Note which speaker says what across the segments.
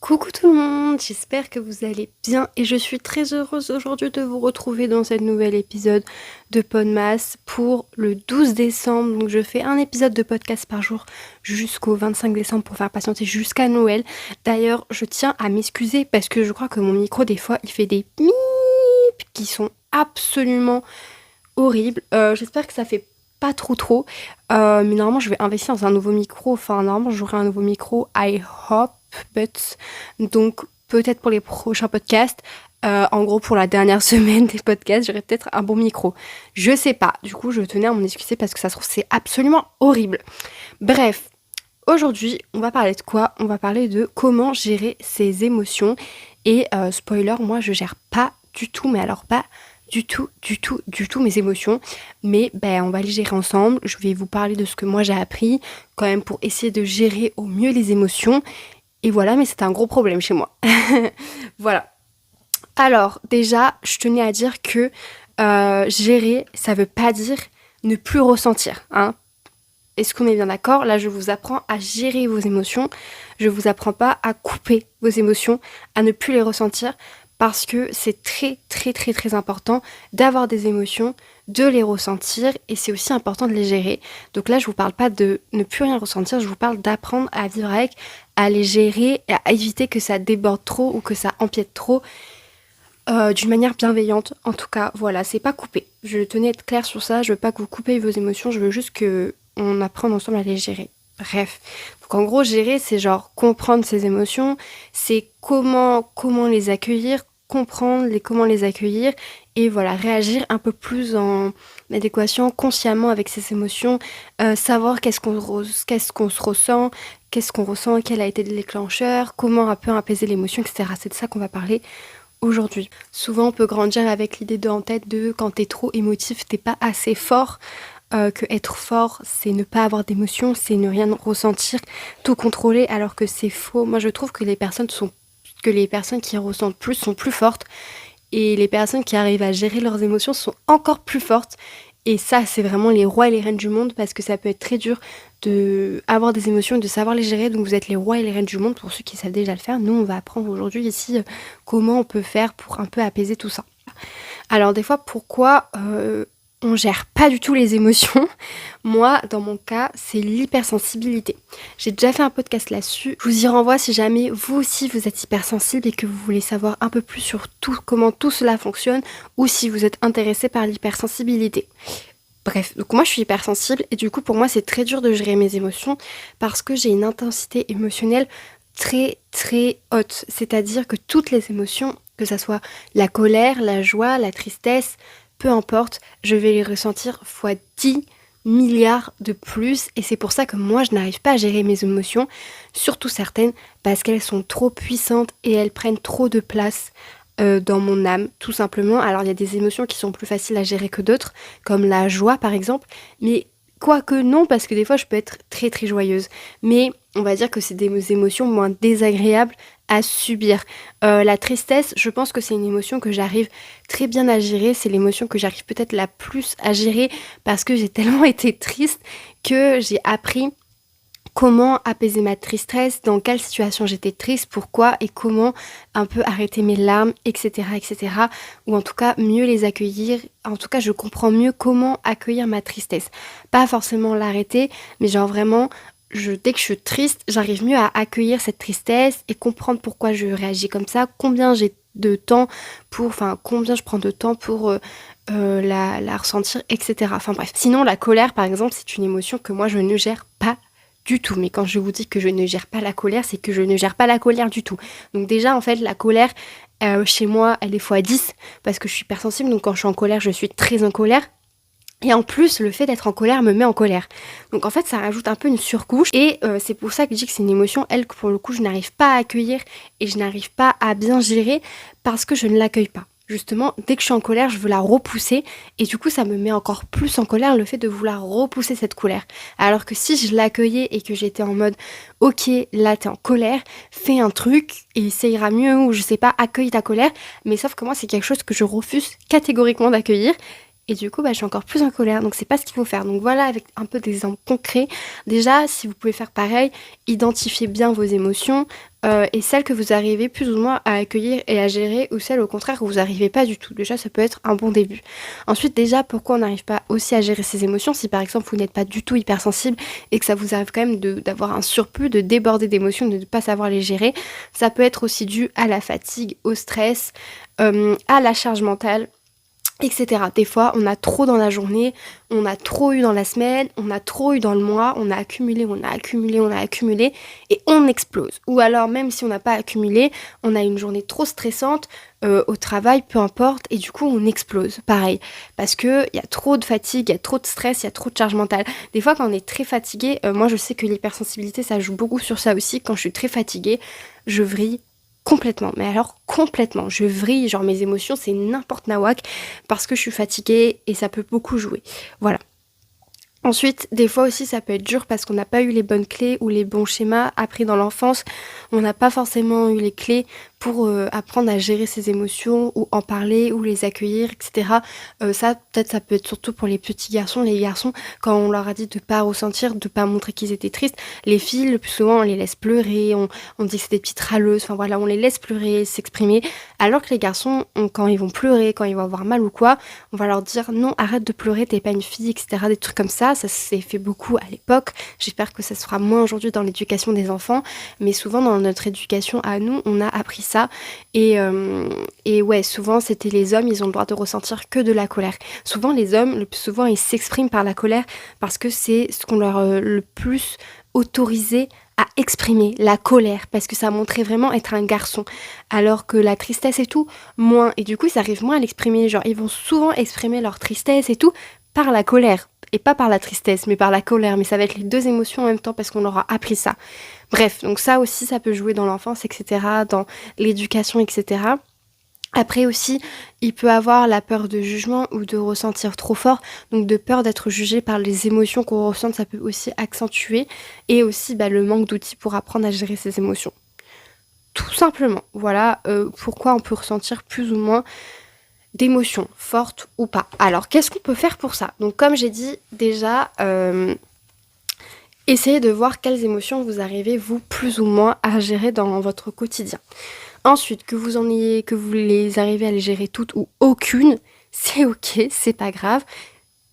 Speaker 1: Coucou tout le monde, j'espère que vous allez bien et je suis très heureuse aujourd'hui de vous retrouver dans cet nouvel épisode de Podmas pour le 12 décembre. Donc je fais un épisode de podcast par jour jusqu'au 25 décembre pour faire patienter jusqu'à Noël. D'ailleurs, je tiens à m'excuser parce que je crois que mon micro des fois il fait des mips qui sont absolument horribles. J'espère que ça fait pas trop. Mais normalement je vais investir dans un nouveau micro. Enfin normalement j'aurai un nouveau micro, I hope. But, donc peut-être pour les prochains podcasts, en gros pour la dernière semaine des podcasts, j'aurai peut-être un bon micro. Je sais pas, du coup je tenais à m'en excuser parce que ça se trouve c'est absolument horrible. Bref, aujourd'hui on va parler de quoi ? On va parler de comment gérer ses émotions. Et spoiler, moi je gère pas du tout, mais alors pas du tout mes émotions. Mais on va les gérer ensemble. Je vais vous parler de ce que moi j'ai appris quand même pour essayer de gérer au mieux les émotions. Et voilà, mais c'est un gros problème chez moi. Voilà. Alors, déjà, je tenais à dire que gérer, ça veut pas dire ne plus ressentir. Hein. Est-ce qu'on est bien d'accord ? Là, je vous apprends à gérer vos émotions. Je vous apprends pas à couper vos émotions, à ne plus les ressentir. Parce que c'est très important d'avoir des émotions, de les ressentir. Et c'est aussi important de les gérer. Donc là, je vous parle pas de ne plus rien ressentir. Je vous parle d'apprendre à vivre avec, à les gérer et à éviter que ça déborde trop ou que ça empiète trop d'une manière bienveillante. En tout cas, voilà, c'est pas couper. Je tenais à être claire sur ça, je veux pas que vous coupez vos émotions, je veux juste qu'on apprenne ensemble à les gérer. Bref, donc en gros, gérer, c'est genre comprendre ses émotions, c'est comment les accueillir, comprendre comment les accueillir et voilà, réagir un peu plus en adéquation, consciemment avec ses émotions, savoir qu'est-ce qu'on se ressent, qu'est-ce qu'on ressent, quel a été le déclencheur, comment un peu apaiser l'émotion, etc. C'est de ça qu'on va parler aujourd'hui. Souvent, on peut grandir avec l'idée en tête de quand t'es trop émotif, t'es pas assez fort. Que être fort, c'est ne pas avoir d'émotion, c'est ne rien ressentir, tout contrôler, alors que c'est faux. Moi, je trouve que les personnes qui ressentent plus sont plus fortes, et les personnes qui arrivent à gérer leurs émotions sont encore plus fortes. Et ça, c'est vraiment les rois et les reines du monde, parce que ça peut être très dur d'avoir des émotions et de savoir les gérer. Donc vous êtes les rois et les reines du monde pour ceux qui savent déjà le faire. Nous, on va apprendre aujourd'hui ici comment on peut faire pour un peu apaiser tout ça. Alors des fois, pourquoi on gère pas du tout les émotions? Moi, dans mon cas, c'est l'hypersensibilité. J'ai déjà fait un podcast là-dessus. Je vous y renvoie si jamais vous aussi vous êtes hypersensible et que vous voulez savoir un peu plus sur comment tout cela fonctionne, ou si vous êtes intéressé par l'hypersensibilité. Bref, donc moi je suis hypersensible et du coup pour moi c'est très dur de gérer mes émotions parce que j'ai une intensité émotionnelle très haute. C'est-à-dire que toutes les émotions, que ça soit la colère, la joie, la tristesse, peu importe, je vais les ressentir fois 10 milliards de plus, et c'est pour ça que moi je n'arrive pas à gérer mes émotions, surtout certaines, parce qu'elles sont trop puissantes et elles prennent trop de place dans mon âme, tout simplement. Alors il y a des émotions qui sont plus faciles à gérer que d'autres, comme la joie par exemple, mais quoique non, parce que des fois je peux être très joyeuse, mais on va dire que c'est des émotions moins désagréables à subir. La tristesse, je pense que c'est une émotion que j'arrive très bien à gérer, c'est l'émotion que j'arrive peut-être la plus à gérer, parce que j'ai tellement été triste que j'ai appris comment apaiser ma tristesse, dans quelle situation j'étais triste, pourquoi et comment un peu arrêter mes larmes, etc. Ou en tout cas mieux les accueillir. En tout cas, je comprends mieux comment accueillir ma tristesse. Pas forcément l'arrêter, mais genre vraiment, dès que je suis triste, j'arrive mieux à accueillir cette tristesse et comprendre pourquoi je réagis comme ça, combien je prends de temps pour la ressentir, etc. Enfin bref. Sinon, la colère, par exemple, c'est une émotion que moi je ne gère pas du tout. Mais quand je vous dis que je ne gère pas la colère, c'est que je ne gère pas la colère du tout. Donc déjà, en fait, la colère, chez moi, elle est fois 10 parce que je suis hypersensible. Donc quand je suis en colère, je suis très en colère. Et en plus, le fait d'être en colère me met en colère. Donc en fait, ça rajoute un peu une surcouche. Et c'est pour ça que je dis que c'est une émotion, elle, que pour le coup, je n'arrive pas à accueillir et je n'arrive pas à bien gérer parce que je ne l'accueille pas. Justement, dès que je suis en colère, je veux la repousser et du coup ça me met encore plus en colère le fait de vouloir repousser cette colère. Alors que si je l'accueillais et que j'étais en mode ok, là t'es en colère, fais un truc et ça ira mieux, ou je sais pas, accueille ta colère, mais sauf que moi c'est quelque chose que je refuse catégoriquement d'accueillir. et du coup, je suis encore plus en colère, donc c'est pas ce qu'il faut faire. Donc voilà, avec un peu d'exemples concrets, déjà, si vous pouvez faire pareil, identifiez bien vos émotions, et celles que vous arrivez plus ou moins à accueillir et à gérer, ou celles au contraire où vous n'arrivez pas du tout. Déjà, ça peut être un bon début. Ensuite, déjà, pourquoi on n'arrive pas aussi à gérer ses émotions? Si par exemple vous n'êtes pas du tout hypersensible et que ça vous arrive quand même d'avoir un surplus, de déborder d'émotions, de ne pas savoir les gérer, ça peut être aussi dû à la fatigue, au stress, à la charge mentale, etc. Des fois, on a trop dans la journée, on a trop eu dans la semaine, on a trop eu dans le mois, on a accumulé, et on explose. Ou alors, même si on n'a pas accumulé, on a une journée trop stressante au travail, peu importe, et du coup, on explose. Pareil, parce qu'il y a trop de fatigue, il y a trop de stress, il y a trop de charge mentale. Des fois, quand on est très fatigué, moi, je sais que l'hypersensibilité, ça joue beaucoup sur ça aussi. Quand je suis très fatiguée, je vrille complètement, mais alors complètement, je vrille, genre mes émotions c'est n'importe nawak parce que je suis fatiguée et ça peut beaucoup jouer, voilà. Ensuite, des fois aussi ça peut être dur parce qu'on n'a pas eu les bonnes clés ou les bons schémas appris dans l'enfance, on n'a pas forcément eu les clés pour apprendre à gérer ses émotions ou en parler ou les accueillir, etc. Ça, peut-être ça peut être surtout pour les petits garçons, les garçons, quand on leur a dit de pas ressentir, de pas montrer qu'ils étaient tristes. Les filles, le plus souvent, on les laisse pleurer, on dit que c'est des petites râleuses, enfin voilà, on les laisse pleurer, s'exprimer. Alors que les garçons, quand ils vont pleurer, quand ils vont avoir mal ou quoi, on va leur dire non, arrête de pleurer, t'es pas une fille, etc. Des trucs comme ça s'est fait beaucoup à l'époque. J'espère que ça se fera moins aujourd'hui dans l'éducation des enfants, mais souvent dans notre éducation à nous, on a appris ça. Et ouais, souvent c'était les hommes, ils ont le droit de ressentir que de la colère. Souvent les hommes, le plus souvent, ils s'expriment par la colère parce que c'est ce qu'on leur le plus autorisé à exprimer, la colère, parce que ça montrait vraiment être un garçon. Alors que la tristesse et tout, moins. Et du coup, ils arrivent moins à l'exprimer. Genre, ils vont souvent exprimer leur tristesse et tout par la colère. Et pas par la tristesse, mais par la colère. Mais ça va être les deux émotions en même temps parce qu'on leur a appris ça. Bref, donc ça aussi, ça peut jouer dans l'enfance, etc., dans l'éducation, etc. Après aussi, il peut avoir la peur de jugement ou de ressentir trop fort, donc de peur d'être jugé par les émotions qu'on ressent, ça peut aussi accentuer, et aussi le manque d'outils pour apprendre à gérer ses émotions. Tout simplement, voilà pourquoi on peut ressentir plus ou moins d'émotions, fortes ou pas. Alors, qu'est-ce qu'on peut faire pour ça? Donc, comme j'ai dit déjà, essayez de voir quelles émotions vous arrivez, vous, plus ou moins, à gérer dans votre quotidien. Ensuite, que vous les arrivez à les gérer toutes ou aucune, c'est ok, c'est pas grave.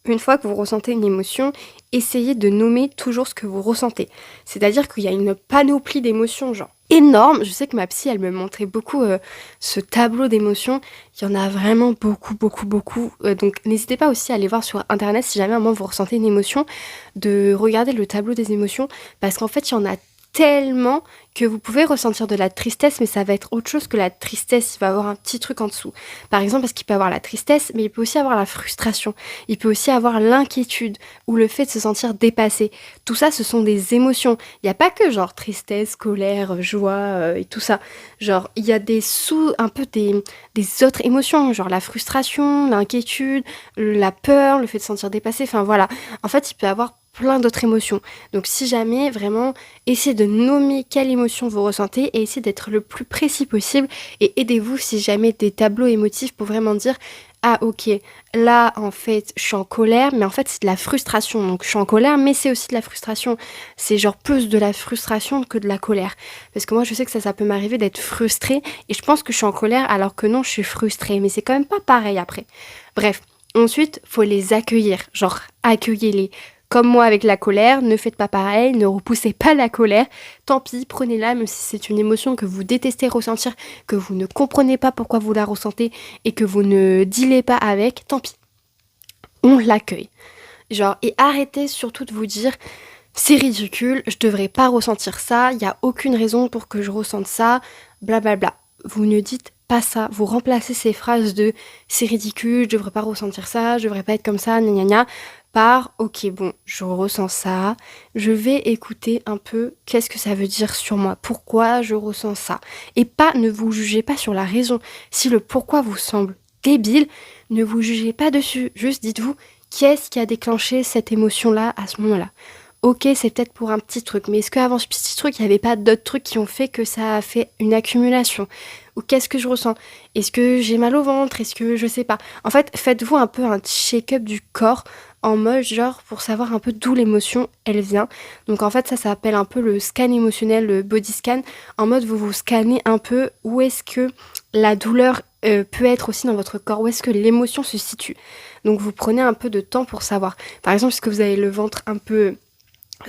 Speaker 1: Une fois que vous ressentez une émotion, essayez de nommer toujours ce que vous ressentez. C'est-à-dire qu'il y a une panoplie d'émotions, genre énorme. Je sais que ma psy, elle me montrait beaucoup ce tableau d'émotions. Il y en a vraiment beaucoup, beaucoup, beaucoup. Donc n'hésitez pas aussi à aller voir sur internet si jamais à un moment vous ressentez une émotion, de regarder le tableau des émotions, parce qu'en fait, il y en a tellement que vous pouvez ressentir de la tristesse, mais ça va être autre chose que la tristesse, il va y avoir un petit truc en dessous. Par exemple, parce qu'il peut avoir la tristesse, mais il peut aussi avoir la frustration, il peut aussi avoir l'inquiétude, ou le fait de se sentir dépassé. Tout ça, ce sont des émotions. Il n'y a pas que genre tristesse, colère, joie et tout ça. Genre, il y a un peu des autres émotions, genre la frustration, l'inquiétude, la peur, le fait de se sentir dépassé, enfin voilà. En fait, il peut y avoir plein d'autres émotions. Donc si jamais, vraiment, essayez de nommer quelle émotion vous ressentez et essayez d'être le plus précis possible et aidez-vous si jamais des tableaux émotifs pour vraiment dire ah ok, là en fait je suis en colère, mais en fait c'est de la frustration, donc je suis en colère mais c'est aussi de la frustration, c'est genre plus de la frustration que de la colère, parce que moi je sais que ça peut m'arriver d'être frustrée et je pense que je suis en colère alors que non je suis frustrée, mais c'est quand même pas pareil après. Bref, ensuite faut les accueillir, genre accueillez-les. Comme moi avec la colère, ne faites pas pareil, ne repoussez pas la colère. Tant pis, prenez-la, même si c'est une émotion que vous détestez ressentir, que vous ne comprenez pas pourquoi vous la ressentez et que vous ne dealez pas avec, tant pis. On l'accueille. Genre, et arrêtez surtout de vous dire c'est ridicule, je devrais pas ressentir ça, il n'y a aucune raison pour que je ressente ça, blablabla. Vous ne dites pas ça, vous remplacez ces phrases de c'est ridicule, je devrais pas ressentir ça, je devrais pas être comme ça, gna gna gna, par ok bon, je ressens ça, je vais écouter un peu qu'est-ce que ça veut dire sur moi, pourquoi je ressens ça. Et pas, ne vous jugez pas sur la raison. Si le pourquoi vous semble débile, ne vous jugez pas dessus, juste dites-vous qu'est-ce qui a déclenché cette émotion-là à ce moment-là. ok, c'est peut-être pour un petit truc, mais est-ce qu'avant ce petit truc, il n'y avait pas d'autres trucs qui ont fait que ça a fait une accumulation? Ou qu'est-ce que je ressens? Est-ce que j'ai mal au ventre? Est-ce que je sais pas? En fait, faites-vous un peu un check-up du corps en mode genre pour savoir un peu d'où l'émotion elle vient. Donc en fait, ça s'appelle un peu le scan émotionnel, le body scan. En mode vous vous scannez un peu où est-ce que la douleur peut être aussi dans votre corps, où est-ce que l'émotion se situe. Donc vous prenez un peu de temps pour savoir. Par exemple, est-ce que vous avez le ventre un peu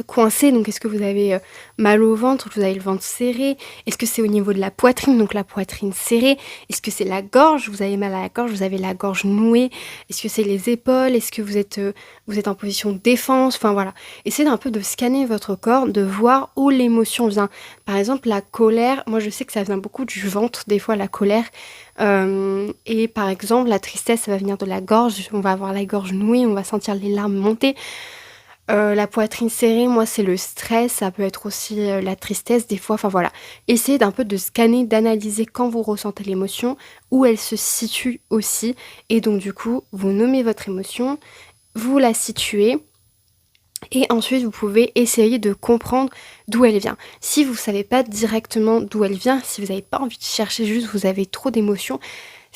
Speaker 1: coincé, donc est-ce que vous avez mal au ventre, vous avez le ventre serré, est-ce que c'est au niveau de la poitrine, donc la poitrine serrée, est-ce que c'est la gorge, vous avez mal à la gorge, vous avez la gorge nouée, est-ce que c'est les épaules, est-ce que vous êtes en position de défense, enfin voilà. Essayez un peu de scanner votre corps, de voir où l'émotion vient. Par exemple, la colère, moi je sais que ça vient beaucoup du ventre, des fois la colère, et par exemple la tristesse, ça va venir de la gorge, on va avoir la gorge nouée, on va sentir les larmes monter. La poitrine serrée, moi, c'est le stress, ça peut être aussi la tristesse des fois, enfin voilà. Essayez d'un peu de scanner, d'analyser quand vous ressentez l'émotion, où elle se situe aussi. Et donc du coup, vous nommez votre émotion, vous la situez, et ensuite vous pouvez essayer de comprendre d'où elle vient. Si vous ne savez pas directement d'où elle vient, si vous n'avez pas envie de chercher juste, vous avez trop d'émotions,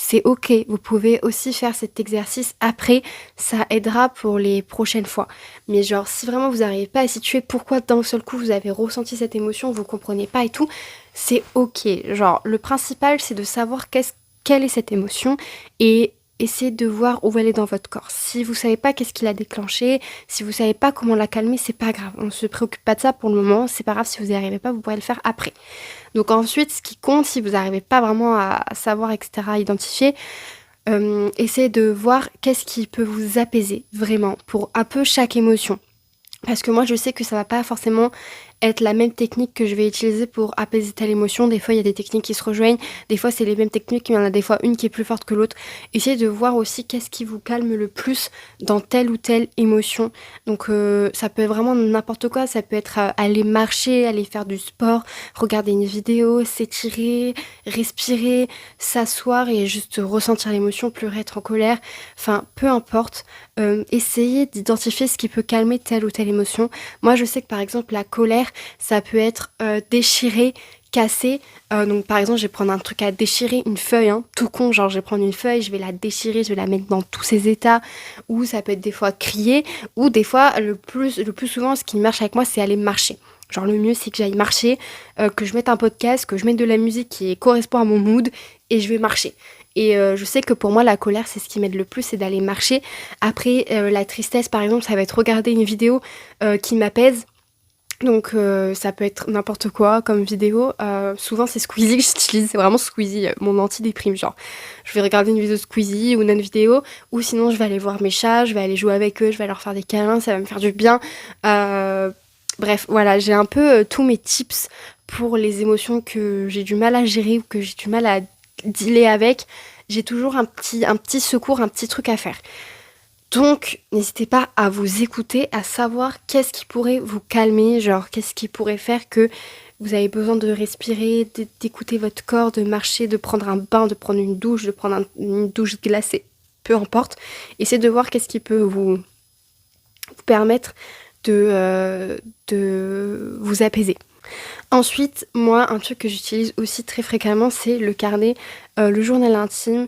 Speaker 1: c'est ok, vous pouvez aussi faire cet exercice après, ça aidera pour les prochaines fois. Mais genre, si vraiment vous n'arrivez pas à situer pourquoi d'un seul coup vous avez ressenti cette émotion, vous comprenez pas et tout, c'est ok. Genre, le principal c'est de savoir quelle est cette émotion et essayer de voir où elle est dans votre corps. Si vous savez pas qu'est-ce qui l'a déclenché, si vous savez pas comment la calmer, c'est pas grave. On se préoccupe pas de ça pour le moment, c'est pas grave si vous n'y arrivez pas, vous pourrez le faire après. Donc ensuite, ce qui compte, si vous n'arrivez pas vraiment à savoir, etc., à identifier, essayez de voir qu'est-ce qui peut vous apaiser, vraiment, pour un peu chaque émotion. Parce que moi, je sais que ça va pas forcément être la même technique que je vais utiliser pour apaiser telle émotion. Des fois, il y a des techniques qui se rejoignent. Des fois, c'est les mêmes techniques, mais il y en a des fois une qui est plus forte que l'autre. Essayez de voir aussi qu'est-ce qui vous calme le plus dans telle ou telle émotion. Donc, ça peut être vraiment n'importe quoi. Ça peut être aller marcher, aller faire du sport, regarder une vidéo, s'étirer, respirer, s'asseoir et juste ressentir l'émotion, pleurer, être en colère. Enfin, peu importe. Essayez d'identifier ce qui peut calmer telle ou telle émotion. Moi, je sais que par exemple, la colère, ça peut être déchiré, cassé. Donc par exemple, je vais prendre un truc à déchirer, une feuille, hein, tout con, genre je vais prendre une feuille, je vais la déchirer, je vais la mettre dans tous ses états. Ou ça peut être des fois crier, ou des fois, le plus souvent, ce qui marche avec moi, c'est aller marcher. Genre le mieux, c'est que j'aille marcher, que je mette un podcast, que je mette de la musique qui correspond à mon mood, et je vais marcher. Et je sais que pour moi, la colère, c'est ce qui m'aide le plus, c'est d'aller marcher. Après, la tristesse, par exemple, ça va être regarder une vidéo qui m'apaise. Donc ça peut être n'importe quoi comme vidéo. Souvent c'est Squeezie que j'utilise, c'est vraiment Squeezie, mon anti-déprime. Genre, je vais regarder une vidéo de Squeezie ou une autre vidéo, ou sinon je vais aller voir mes chats, je vais aller jouer avec eux, je vais leur faire des câlins, ça va me faire du bien. Bref, voilà, j'ai un peu tous mes tips pour les émotions que j'ai du mal à gérer ou que j'ai du mal à dealer avec. J'ai toujours un petit secours, un petit truc à faire. Donc, n'hésitez pas à vous écouter, à savoir qu'est-ce qui pourrait vous calmer, genre qu'est-ce qui pourrait faire que vous avez besoin de respirer, d'écouter votre corps, de marcher, de prendre un bain, de prendre une douche, de prendre une douche glacée, peu importe. Essayez de voir qu'est-ce qui peut vous permettre de vous apaiser. Ensuite, moi, un truc que j'utilise aussi très fréquemment, c'est le carnet, le journal intime.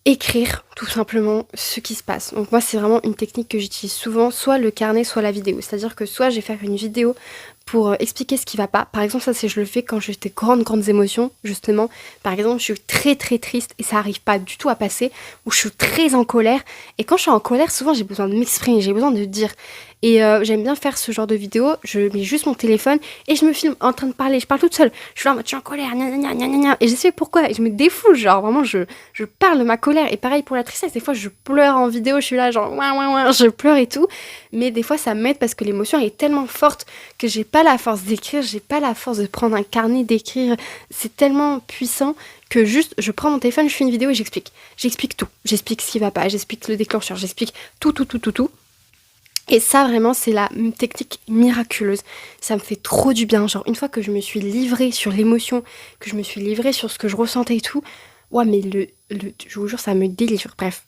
Speaker 1: Écrire tout simplement ce qui se passe. Donc moi c'est vraiment une technique que j'utilise souvent, soit le carnet, soit la vidéo. C'est-à-dire que soit je vais faire une vidéo pour expliquer ce qui va pas. Par exemple ça c'est je le fais quand j'ai des grandes émotions justement. Par exemple je suis très triste et ça arrive pas du tout à passer, ou je suis très en colère. Et quand je suis en colère souvent j'ai besoin de m'exprimer, j'ai besoin de dire. Et j'aime bien faire ce genre de vidéo, je mets juste mon téléphone et je me filme en train de parler, je parle toute seule, je suis là en mode je suis en colère, gna gna gna gna gna, et je sais pourquoi, et je me défoule, genre vraiment je parle de ma colère, et pareil pour la tristesse, des fois je pleure en vidéo, je suis là genre ouin, je pleure et tout, mais des fois ça m'aide parce que l'émotion est tellement forte que j'ai pas la force d'écrire, j'ai pas la force de prendre un carnet, d'écrire, c'est tellement puissant que juste je prends mon téléphone, je fais une vidéo et j'explique tout, j'explique ce qui va pas, j'explique le déclencheur, j'explique tout. Et ça, vraiment, c'est la technique miraculeuse. Ça me fait trop du bien. Genre, une fois que je me suis livrée sur l'émotion, que je me suis livrée sur ce que je ressentais et tout, Ouais, mais je vous jure, ça me délivre. Bref.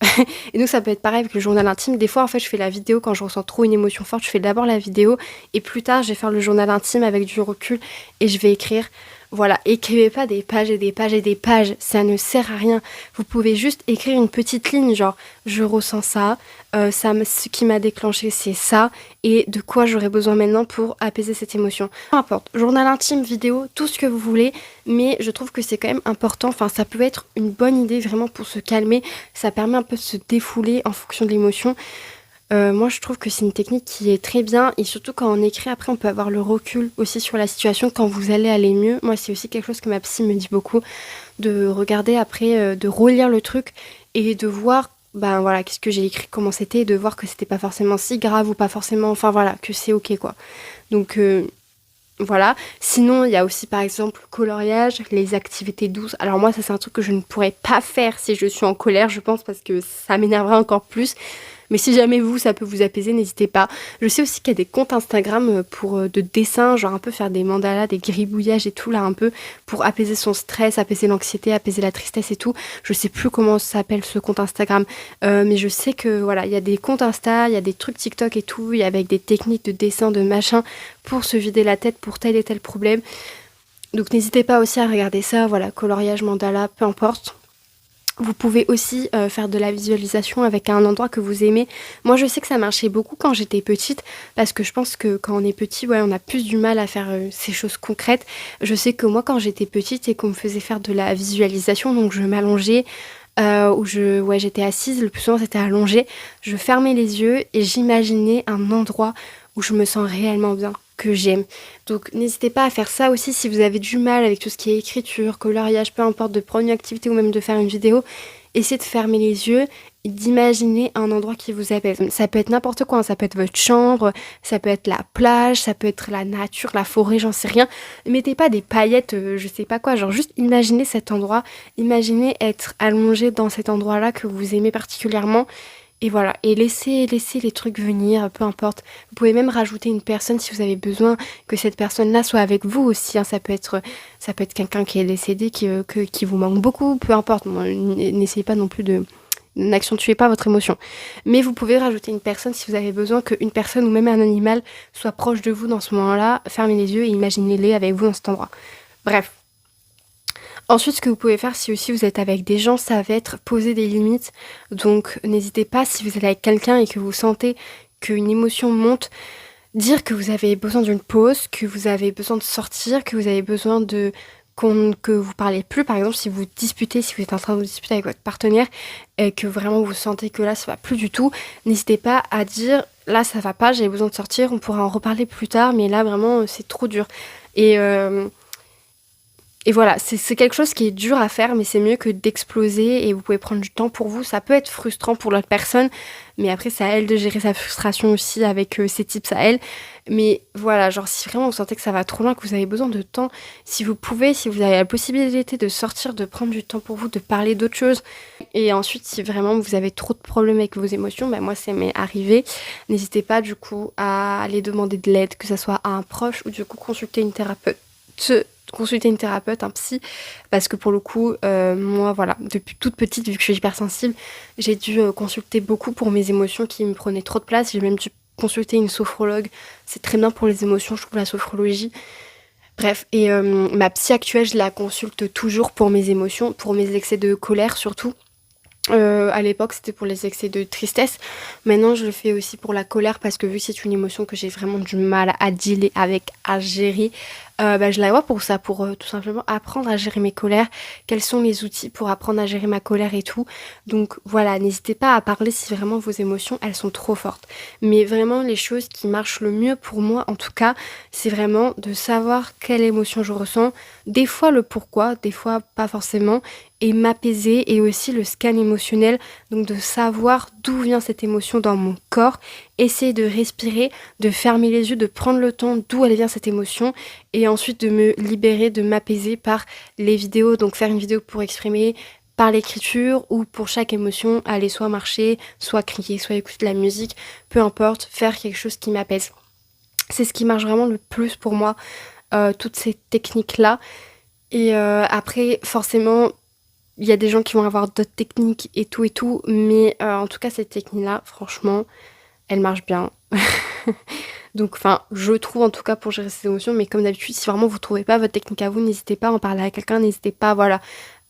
Speaker 1: Et donc, ça peut être pareil avec le journal intime. Des fois, en fait, je fais la vidéo quand je ressens trop une émotion forte. Je fais d'abord la vidéo et plus tard, je vais faire le journal intime avec du recul et je vais écrire. Voilà, écrivez pas des pages et des pages et des pages, ça ne sert à rien. Vous pouvez juste écrire une petite ligne, genre je ressens ça, ce qui m'a déclenché c'est ça, et de quoi j'aurais besoin maintenant pour apaiser cette émotion. Peu importe, journal intime, vidéo, tout ce que vous voulez, mais je trouve que c'est quand même important, enfin ça peut être une bonne idée vraiment pour se calmer, ça permet un peu de se défouler en fonction de l'émotion. Moi, je trouve que c'est une technique qui est très bien et surtout quand on écrit, après, on peut avoir le recul aussi sur la situation quand vous allez aller mieux. Moi, c'est aussi quelque chose que ma psy me dit beaucoup, de regarder après, de relire le truc et de voir, ben voilà, qu'est-ce que j'ai écrit, comment c'était, et de voir que c'était pas forcément si grave ou pas forcément, enfin voilà, que c'est ok quoi. Donc voilà. Sinon, il y a aussi par exemple le coloriage, les activités douces. Alors moi, ça c'est un truc que je ne pourrais pas faire si je suis en colère, je pense, parce que ça m'énerverait encore plus. Mais si jamais vous, ça peut vous apaiser, n'hésitez pas. Je sais aussi qu'il y a des comptes Instagram pour de dessins, genre un peu faire des mandalas, des gribouillages et tout là un peu pour apaiser son stress, apaiser l'anxiété, apaiser la tristesse et tout. Je sais plus comment ça s'appelle ce compte Instagram, mais je sais que voilà, il y a des comptes Insta, il y a des trucs TikTok et tout, avec des techniques de dessin, de machin pour se vider la tête pour tel et tel problème. Donc n'hésitez pas aussi à regarder ça, voilà, coloriage, mandala, peu importe. Vous pouvez aussi faire de la visualisation avec un endroit que vous aimez. Moi, je sais que ça marchait beaucoup quand j'étais petite, parce que je pense que quand on est petit, ouais, on a plus du mal à faire ces choses concrètes. Je sais que moi, quand j'étais petite et qu'on me faisait faire de la visualisation, donc je m'allongeais, ouais, j'étais assise, le plus souvent c'était allongé, je fermais les yeux et j'imaginais un endroit où je me sens réellement bien, que j'aime. Donc n'hésitez pas à faire ça aussi si vous avez du mal avec tout ce qui est écriture, coloriage, peu importe, de prendre une activité ou même de faire une vidéo. Essayez de fermer les yeux et d'imaginer un endroit qui vous apaise. Ça peut être n'importe quoi, hein. Ça peut être votre chambre, ça peut être la plage, ça peut être la nature, la forêt, j'en sais rien. Ne mettez pas des paillettes, je sais pas quoi, genre juste imaginez cet endroit, imaginez être allongé dans cet endroit-là que vous aimez particulièrement. Et voilà, et laissez les trucs venir, peu importe. Vous pouvez même rajouter une personne si vous avez besoin que cette personne-là soit avec vous aussi, hein. Ça peut être quelqu'un qui est décédé, qui vous manque beaucoup, peu importe. Bon, n'essayez pas non plus de... N'accentuez pas votre émotion. Mais vous pouvez rajouter une personne si vous avez besoin qu'une personne ou même un animal soit proche de vous dans ce moment-là. Fermez les yeux et imaginez-les avec vous dans cet endroit. Bref. Ensuite, ce que vous pouvez faire si aussi vous êtes avec des gens, ça va être poser des limites. Donc n'hésitez pas, si vous êtes avec quelqu'un et que vous sentez qu'une émotion monte, dire que vous avez besoin d'une pause, que vous avez besoin de sortir, que vous avez besoin que vous parlez plus. Par exemple, si vous disputez, si vous êtes en train de vous disputer avec votre partenaire et que vraiment vous sentez que là ça va plus du tout, n'hésitez pas à dire là ça va pas, j'ai besoin de sortir, on pourra en reparler plus tard, mais là vraiment c'est trop dur. Et et voilà, c'est quelque chose qui est dur à faire, mais c'est mieux que d'exploser et vous pouvez prendre du temps pour vous. Ça peut être frustrant pour l'autre personne, mais après, c'est à elle de gérer sa frustration aussi avec ses tips à elle. Mais voilà, genre si vraiment vous sentez que ça va trop loin, que vous avez besoin de temps, si vous pouvez, si vous avez la possibilité de sortir, de prendre du temps pour vous, de parler d'autres choses. Et ensuite, si vraiment vous avez trop de problèmes avec vos émotions, ben moi, ça m'est arrivé. N'hésitez pas du coup à aller demander de l'aide, que ce soit à un proche ou du coup consulter une thérapeute, un psy, parce que pour le coup, moi, voilà, depuis toute petite, vu que je suis hypersensible, j'ai dû consulter beaucoup pour mes émotions qui me prenaient trop de place. J'ai même dû consulter une sophrologue. C'est très bien pour les émotions, je trouve, la sophrologie. Bref, et ma psy actuelle, je la consulte toujours pour mes émotions, pour mes excès de colère surtout. À l'époque, c'était pour les excès de tristesse. Maintenant, je le fais aussi pour la colère parce que vu que c'est une émotion que j'ai vraiment du mal à dealer avec, à gérer, je la vois pour ça, pour tout simplement apprendre à gérer mes colères. Quels sont les outils pour apprendre à gérer ma colère et tout. Donc voilà, n'hésitez pas à parler si vraiment vos émotions, elles sont trop fortes. Mais vraiment, les choses qui marchent le mieux pour moi, en tout cas, c'est vraiment de savoir quelle émotion je ressens. Des fois le pourquoi, des fois pas forcément. Et m'apaiser et aussi le scan émotionnel, donc de savoir d'où vient cette émotion dans mon corps, essayer de respirer, de fermer les yeux, de prendre le temps d'où elle vient cette émotion et ensuite de me libérer, de m'apaiser par les vidéos, donc faire une vidéo pour exprimer, par l'écriture ou pour chaque émotion, aller soit marcher, soit crier, soit écouter de la musique, peu importe, faire quelque chose qui m'apaise. C'est ce qui marche vraiment le plus pour moi, toutes ces techniques-là. Et après, forcément, Il y a des gens qui vont avoir d'autres techniques et tout, mais en tout cas, cette technique-là, franchement, elle marche bien. Donc, enfin, je trouve en tout cas pour gérer ses émotions, mais comme d'habitude, si vraiment vous trouvez pas votre technique à vous, n'hésitez pas à en parler à quelqu'un, n'hésitez pas, voilà,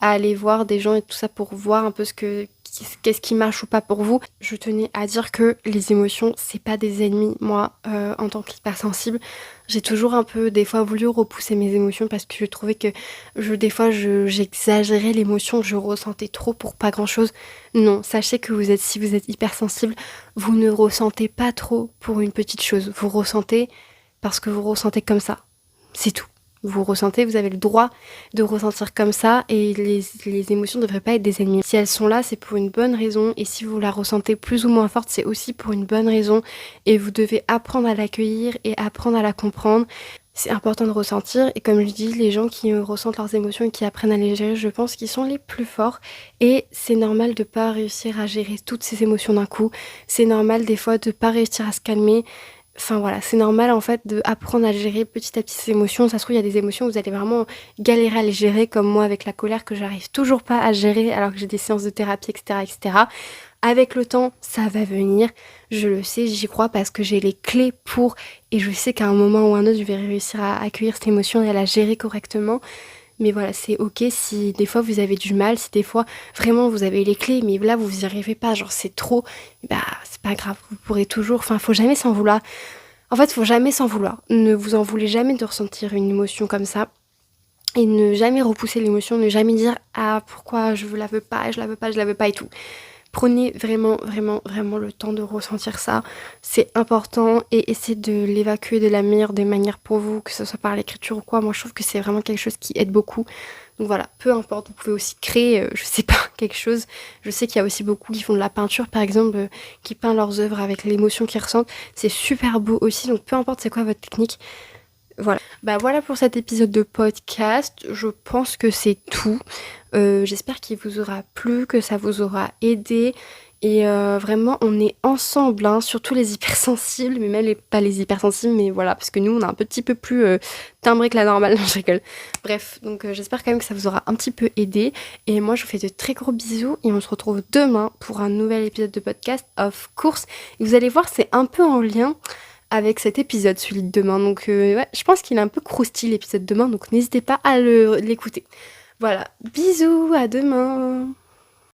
Speaker 1: à aller voir des gens et tout ça pour voir un peu qu'est-ce qui marche ou pas pour vous. Je tenais à dire que les émotions, c'est pas des ennemis. Moi, en tant qu'hypersensible, j'ai toujours un peu, des fois, voulu repousser mes émotions parce que je trouvais que des fois, j'exagérais l'émotion, je ressentais trop pour pas grand-chose. Non, sachez que si vous êtes hypersensible, vous ne ressentez pas trop pour une petite chose. Vous ressentez parce que vous ressentez comme ça. C'est tout. Vous ressentez, vous avez le droit de ressentir comme ça et les émotions ne devraient pas être des ennemis. Si elles sont là, c'est pour une bonne raison et si vous la ressentez plus ou moins forte, c'est aussi pour une bonne raison et vous devez apprendre à l'accueillir et apprendre à la comprendre. C'est important de ressentir et comme je dis, les gens qui ressentent leurs émotions et qui apprennent à les gérer, je pense qu'ils sont les plus forts et c'est normal de pas réussir à gérer toutes ces émotions d'un coup. C'est normal des fois de pas réussir à se calmer. Enfin voilà, c'est normal en fait d'apprendre à gérer petit à petit ces émotions. Ça se trouve, il y a des émotions où vous allez vraiment galérer à les gérer, comme moi avec la colère que j'arrive toujours pas à gérer alors que j'ai des séances de thérapie, etc., etc. Avec le temps, ça va venir. Je le sais, j'y crois parce que j'ai les clés pour et je sais qu'à un moment ou un autre, je vais réussir à accueillir cette émotion et à la gérer correctement. Mais voilà, c'est ok si des fois vous avez du mal, si des fois vraiment vous avez les clés, mais là vous y arrivez pas, genre c'est trop, bah c'est pas grave, vous pourrez toujours, enfin faut jamais s'en vouloir. En fait, faut jamais s'en vouloir. Ne vous en voulez jamais de ressentir une émotion comme ça. Et ne jamais repousser l'émotion, ne jamais dire ah pourquoi je la veux pas, je la veux pas, je la veux pas et tout. Prenez vraiment, vraiment, vraiment le temps de ressentir ça. C'est important et essayez de l'évacuer de la meilleure des manières pour vous, que ce soit par l'écriture ou quoi. Moi, je trouve que c'est vraiment quelque chose qui aide beaucoup. Donc voilà, peu importe, vous pouvez aussi créer, je sais pas, quelque chose. Je sais qu'il y a aussi beaucoup qui font de la peinture, par exemple, qui peint leurs œuvres avec l'émotion qu'ils ressentent. C'est super beau aussi, donc peu importe c'est quoi votre technique. Voilà. Bah voilà pour cet épisode de podcast. Je pense que c'est tout. J'espère qu'il vous aura plu, que ça vous aura aidé. Et vraiment, on est ensemble, hein, surtout les hypersensibles, mais même pas les hypersensibles, mais voilà, parce que nous, on est un petit peu plus timbrés que la normale, non, je rigole. Bref, donc j'espère quand même que ça vous aura un petit peu aidé. Et moi, je vous fais de très gros bisous et on se retrouve demain pour un nouvel épisode de podcast, of course. Et vous allez voir, c'est un peu en lien avec cet épisode, celui de demain. Donc ouais, je pense qu'il est un peu croustillant l'épisode de demain, donc n'hésitez pas à l'écouter. Voilà, bisous, à demain.